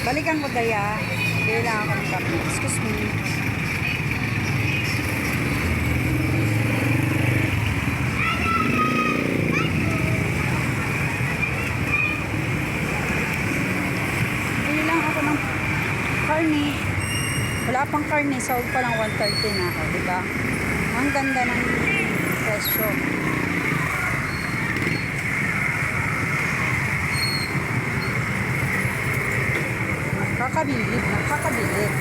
Balikan ko daya. Kailangan ako ng kape. Excuse me. Bili lang ako ng karne. Wala pang karne. Sold pa lang 130 na ako. Diba? Ang ganda ng presyo. Nakakabilib. Nakakabilib.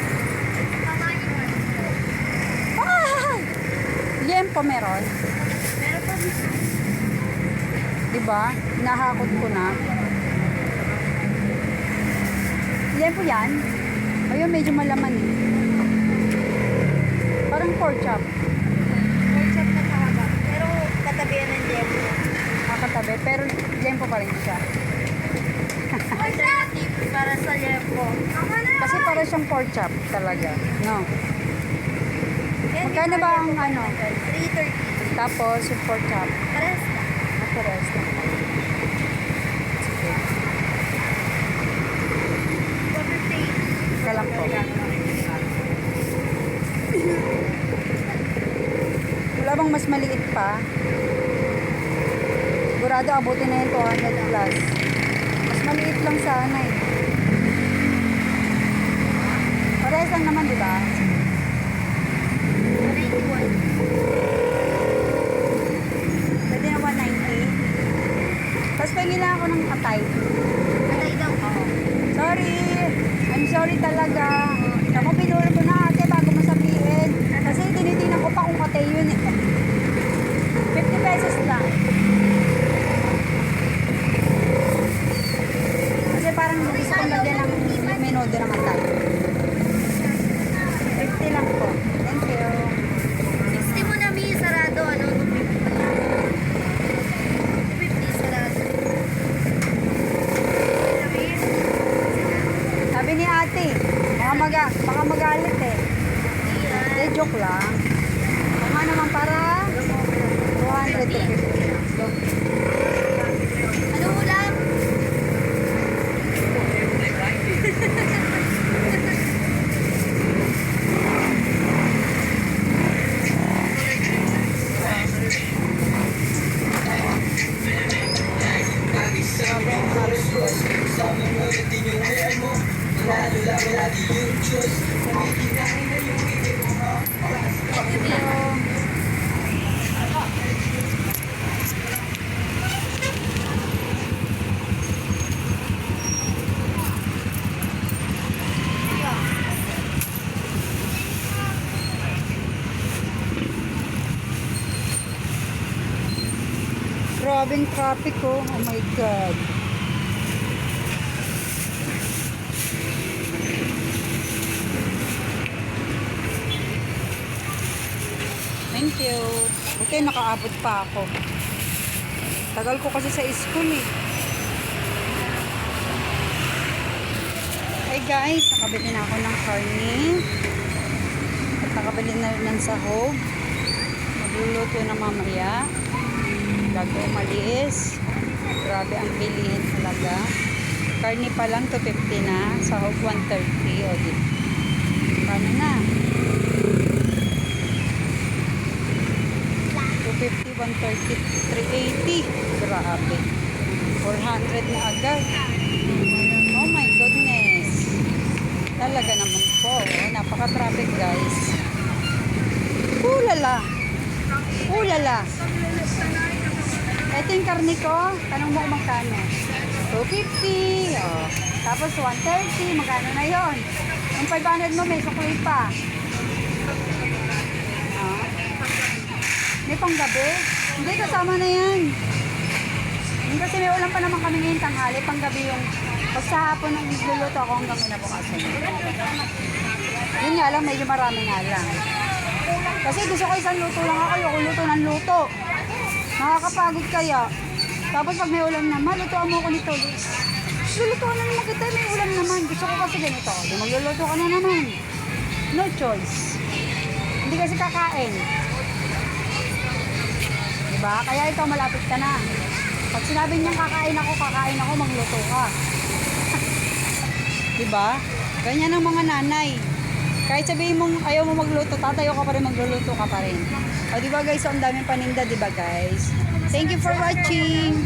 Ay! Liempo meron. Meron pa dito. Diba? Nahakot ko na. Liempo yan. Ayun, medyo malaman eh. Parang pork chop. Pork chop na kahaba. Pero katabi yan ng liempo. Nakatabi. Pero liempo pa rin siya. Alternative para sa liempo. Kasi para siyang pork chop talaga. No? Yan, Magkano may ba mga ang liempo ano? pa natin. 330. Tapos yung pork chop. Pares na. Pares na. Sige. 450. Kalam po. Wala bang mas maliit pa? Sigurado abutin na yung 200 plus. Mas maliit lang sana eh. Parehas lang naman, di ba? 191. Pwede na 190. Tapos pahingin lang ako ng atay. Atay daw. Sorry. I'm sorry talaga. Ako pinuro ko na ate bago masabihin. Kasi tinitingnan ko pa kung atay yun eh. 50 pesos lang. Kasi parang gusto kong lagyan ng menodo ng atay. 50 lang po. Thank you. 60 mo na mi sarado. Ano? 250 sarado. Sabi ni ate, baka magalit eh. Hindi, joke lang. Tama naman para 200 to 50. Ano ulam? Grabing traffic oh. Oh my God. Thank you. Okay, nakaabot pa ako. Tagal ko kasi sa school eh. Hey guys, nakabili na ako ng karne. At nakabili na rin ng sahog. Magluluto na mamaya. Bago umalis. Grabe ang bilihin talaga. Karne pa lang 250 na. Sahog 130. O di. Paano na? 250, 130, 380. Grabe. 400 na agad. Oh my goodness. Talaga naman po. Napaka-traffic guys. Ulala. Ulala. Ito yung karne ko. Tanong mo kung magkano. 250. Oh. Tapos 130. Magkano na yon? Yung 500 mo may sukli pa. Oh. May panggabi? Hindi, kasama na yan. Hindi kasi may ulam pa naman kami ngayon tanghali. Panggabi yung pag sa hapon nang luluto ako hanggang kinabukasan. Yun nga lang, medyo marami nga lang. Kasi gusto ko isang luto lang ako. Yung luto ng luto. Nakakapagod kaya. Tapos pag may ulam naman, lutuan mo ko nito. Lulutuan na naman kita, may ulam naman. Gusto ko kasi ganito. Di magluluto ka na naman. No choice. Hindi kasi kakain. Diba? Kaya ikaw malapit ka na. Pag sinabi niyang kakain ako, magluto ka. Diba? Ganyan ang mga nanay. Kahit sabihin mong ayaw mo magluto, tatayo ka pa rin, magluluto ka pa rin. O diba guys, so, ang daming paninda, diba guys? Thank you for watching.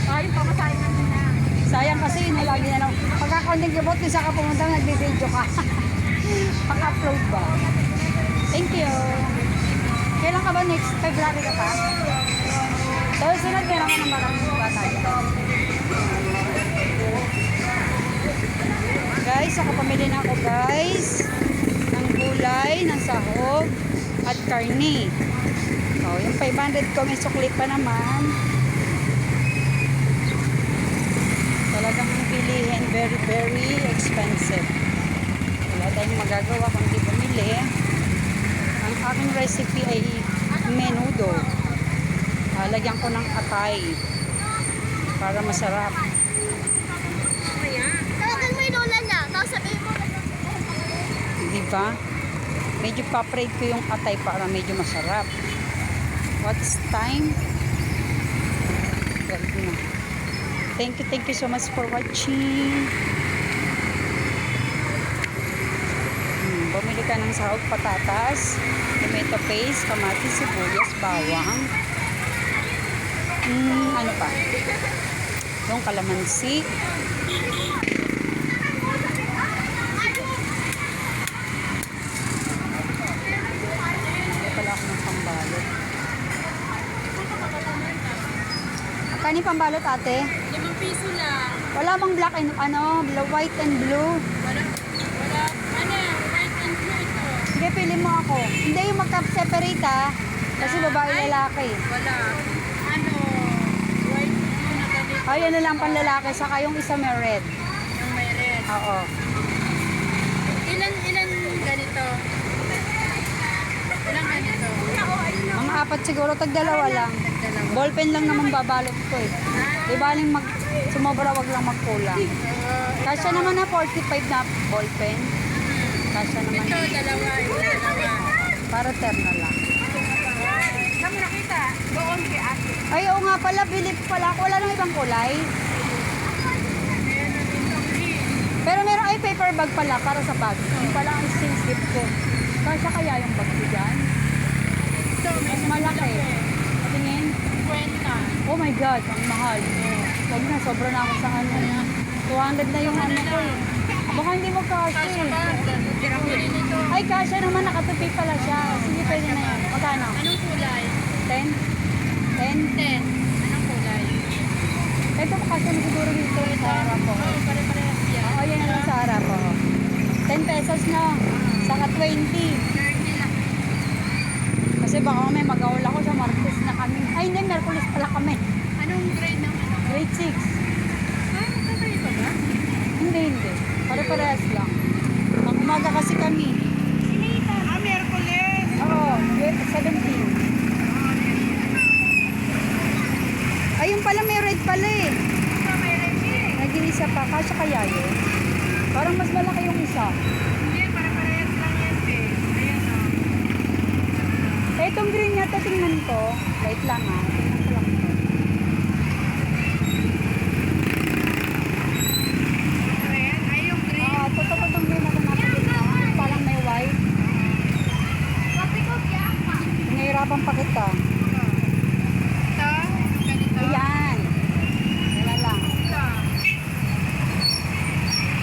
Ay, pamasahin namin na. Sayang kasi yun, lagi na lang. Pagka-counting gabot, kung saan ka pumunta, nagbe-video ka. Pag-upload ba? Thank you. Kailan ka ba next? February ka pa? So, sunod meron ka ng maraming bata dito. Guys, nakapamili na ako guys ng gulay, ng sahog at karne. So, yung 500 ko, may sukli pa naman. Talagang bilihin, very, very expensive. Wala tayong magagawa kundi bumili. Ang aking recipe ay menudo. Lagyan ko ng atay para masarap. Tawagan mo yung lola niya. Tapos sabihin mo. Diba? Medyo paprade ko yung atay para medyo masarap. What's time? 12 na. Thank you so much for watching. Bumili ka ng sahog, patatas, tomato paste, kamatis, sibuyas, bawang. Ano pa? Yung kalamansi. Wala ako ng pambalot. Kanin pambalot ate? 5 piso lang. Wala bang black and white and blue? Wala. Ano, right and blue ito. Sige, pili mo ako. Hindi yung magka-separate kasi babae lalaki. Wala. Ano, white blue na ganito. Ay, ano lang panlalaki, saka yung isa may red. Yung may red. Oo. Ilan ganito? Ilan ganito? Mga apat siguro, tag-dalawa lang. Dalawa. Ballpen lang naman babalot ko eh. Di baling sumobra, wag lang magkulang. Kasya naman na 45 na ballpen. Kasya naman. Ito, dalawa. Para terna lang. Kami nakita. Doon kay ate. Ay, oo nga pala, bilip pala. Wala nang ibang kulay. Ayan na dito. Pero meron ay paper bag pala para sa bag. Yung pala ang since gift ko. Kasya kaya yung bag ko dyan? Ito, may Mas malaki. Tingin. kwenta. Oh my God, ang mahal. Huwag na, sobra na ako sa ano. 200 na yung ano ko eh. Baka hindi mo kasya Kasya eh. ba? Kirapuli nito. Ay, kasya naman, nakatupi pala siya. Sige, pwede na yan. Magkano? Anong kulay? 10? 10? 10. Anong kulay? Ito, kasya na siguro dito sa harap ko. Oo, pare-parehas yan. Oo, yan lang sa harap ko. 10 pesos na. Saka 20. 30 lang. Kasi baka may mag-aul ako sa Martes na kami. Ay, hindi, Merkulis pala kami. Anong grade ng ano? Grade 6. Ah, magkakaiba ba? Hindi. Pare-parehas lang. Pang umaga kasi kami. Ah, Merkulis. Oo, grade 17. Ayun pala, may red pala eh. Ito, may red eh. Nag-iisa pa. Kasya kaya yun? Parang mas malaki yung isa. Hindi, pare-parehas lang yan eh. Ayan o. Itong green niya, tingnan ko. Wait lang ah. Tingnan ko lang ito. Red? Ay, yung green. Totoo green na pinapagin mo. Parang may white. Sabi ko, kiyama. Nahihirapan pa kita. Ito, ganito. Ayan. Wala lang. Ito.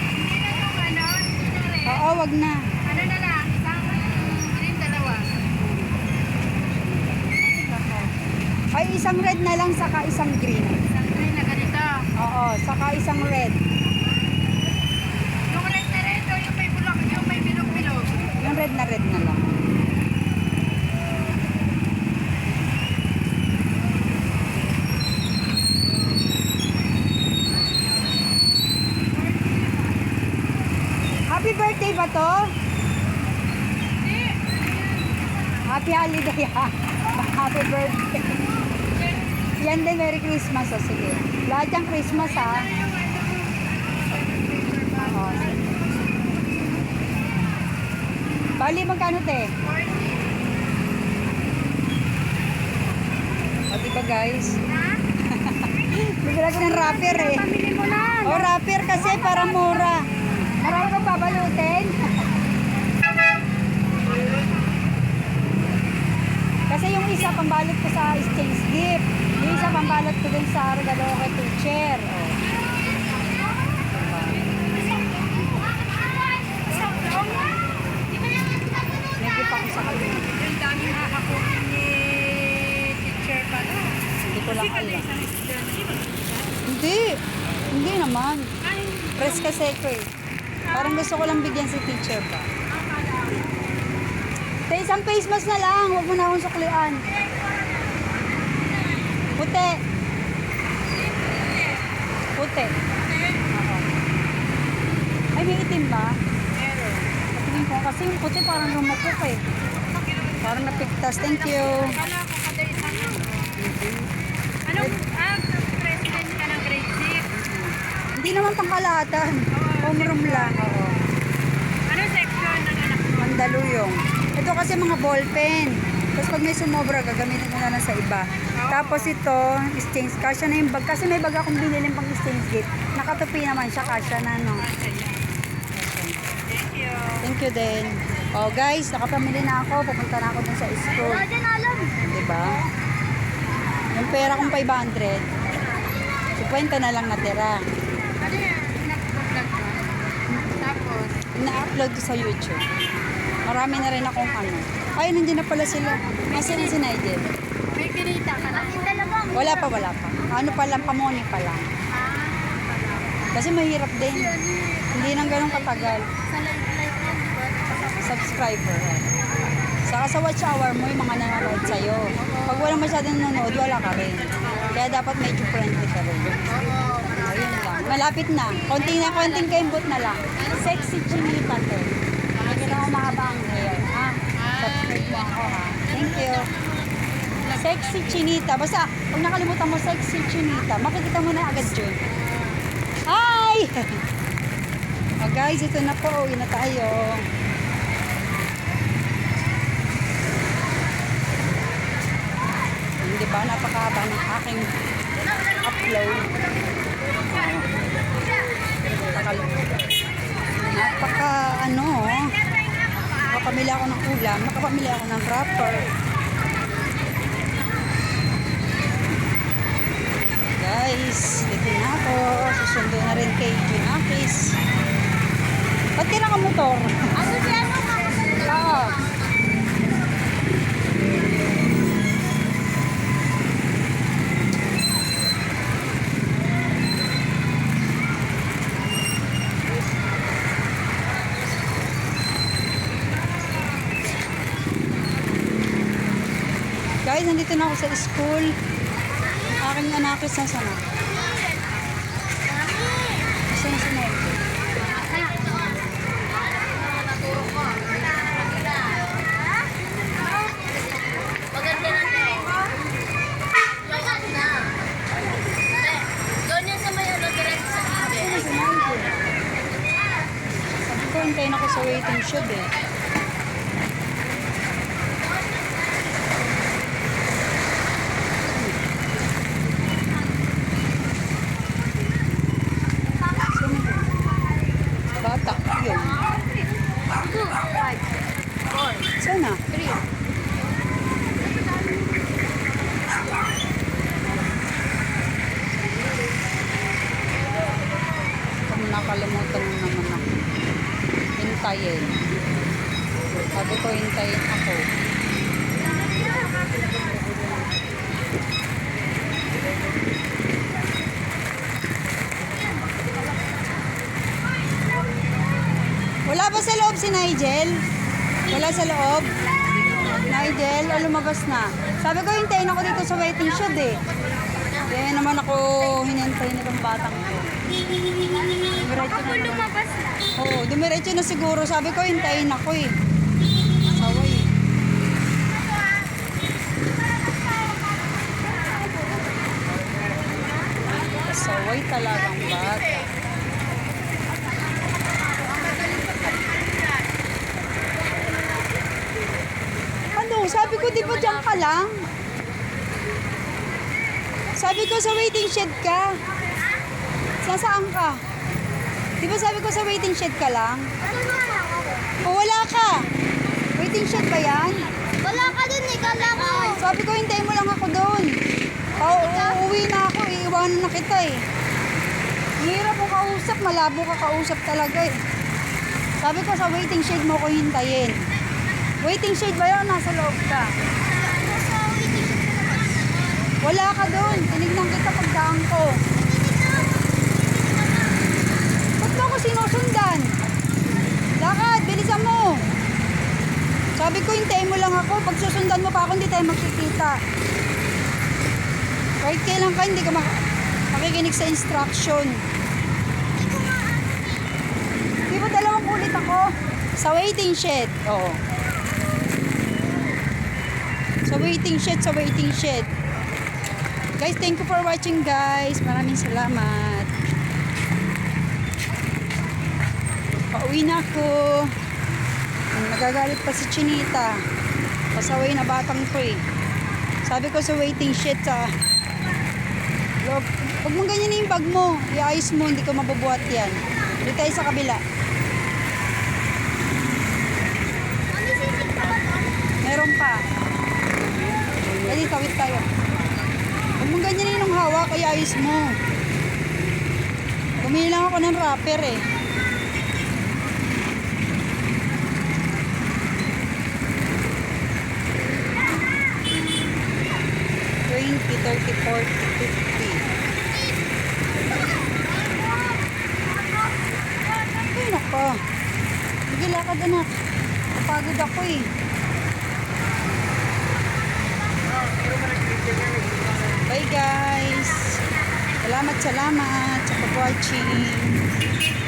Hindi na yung ano, hindi na red. Oo, wag na. Ano na lang, isang green, dalawa. Ay, isang red na lang saka isang green. Isang green na ganito. Oo, saka isang red. Yung red na red o yung may bulak, yung may bilog-bilog. Yung red na lang. Happy birthday ba to? Hindi. Happy holiday ha. Happy birthday. Yan din, Merry Christmas. O, sige. Lahat yung Christmas ha. Oo. Bali, magkano te? 40. O, diba guys? Bigla ko ng wrapper eh. Pamili mo na. O, wrapper kasi para mura. curious kasi ko eh. Parang gusto ko lang bigyan si teacher ba. Tay, isang face mask na lang. Huwag mo na akong suklian. Puti. Puti. Oo. Ay, may itim ba? Meron. Patingin ko kasi yung puti parang lumukok eh. Parang napiktas. Thank you. Kala ko kada isang Anong, president ka ng grade 6? Hindi naman pangkalahatan. Homeroom lang. Oo. Anong section ng anak mo? Mandaluyong. Ito kasi mga ballpen. Tapos pag may sumobra, gagamitin ko na lang sa iba. Tapos ito, stains. Kasya na yung bag. Kasi may bag akong binilin pang stains gate. Nakatupi naman siya. Kasya na, no? Thank you. Thank you din. Oh, guys, nakapamili na ako. Pupunta na ako dun sa school. Dyan alam. Diba? Yung pera kong 500, 50 na lang natira. Ano yan? Pinag-vlog ko. Tapos, Na-upload ko sa YouTube. Marami na rin akong ano. Ay, nandiyan na pala sila. Nasaan na si Nigel? may kinita ka na. Wala pa, wala pa. Ano pa lang, pamoni pa lang. Kasi mahirap din. Hindi nang ganun katagal. Sa live yan, di ba? Subscriber. Saka sa watch hour mo, yung mga nanonood sa'yo. Pag wala masyadong nanonood, wala ka rin. Kaya dapat medyo friendly ka rin. Ayun lang. Malapit na. Konting kaimbot na lang. Sexy chinita to. Lagyan ako mahaba ang hair. Ha? Subscribe mo ako ha. Thank you. Sexy chinita. Basta, pag nakalimutan mo sexy chinita, makikita mo na agad yun. Hi! Oh guys, ito na po. Uwi na tayo. Di ba? Napakahaba ng aking upload. Napaka ano, nakapamili ako ng ulam, nakapamili ako ng wrapper. Guys, dito na ako. Susundo na rin kay Junakis. Ba't ka nakamotor? Ano siya? Oo. Guys, nandito na ako sa school. Aking anak is nasa na. Saan na si Nigel? Maganda na tayo. Maganda. Doon yan sa may ano, diretso sa Saan na ibe. si Nigel? Sabi ko, hintayin ako sa waiting shed eh. Bata, yun. 2, 5, 4, Sana? 3. Kung nakalimutan mo naman ako. Hintayin. Sabi ko, hintayin ako. Wala ba sa loob si Nigel? Wala sa loob? Nigel, lumabas na. Sabi ko, hintayin ako dito sa waiting shed eh. Kaya naman ako hinintay nitong batang ko. Dumiretso na naman. Lumabas na. Oo, dumiretso na siguro. Sabi ko, hintayin ako eh. Saway. Saway talagang bata. Ano? Sabi ko, di ba dyan ka lang? Sabi ko, sa waiting shed ka. Saan ka? Di ba sabi ko sa waiting shed ka lang? O wala ka? Waiting shed ba yan? Wala ka dun eh, kala ko. Sabi ko, hintayin mo lang ako doon. Uuwi na ako, iiwanan na kita eh. Hirap mo kausap, malabo ka kausap talaga eh. Sabi ko, sa waiting shed mo ko hintayin. Waiting shed ba yun? Nasa loob ka. Wala ka doon. Tinignan kita pagdaan ko. Ba't ba ako Sabi ko, hintayin mo lang ako. Pag susundan mo pa ako, hindi tayo magkikita. Kahit kailan ka, hindi ka makikinig sa instruction. Di ba dalawang ulit ako? Sa waiting shed. Oo. Sa waiting shed. Guys, thank you for watching, guys. Maraming salamat. Pauwi na ako. Nagagalit pa si Chinita. Pasaway na batang ko eh. Sabi ko sa waiting shed sa loob. Huwag mong ganyan yung bag mo. Iayos mo, hindi ko mabubuhat yan. Dito tayo sa kabila. Meron pa. Dali, tawid tayo. Huwag mong ganyan yung hawak, iayos mo. Bumili lang ako ng wrapper eh. 20, 30, 40, 50. Ay, nako. Sige, lakad anak. Kapagod ako eh. Bye guys. Salamat sa pag-watching.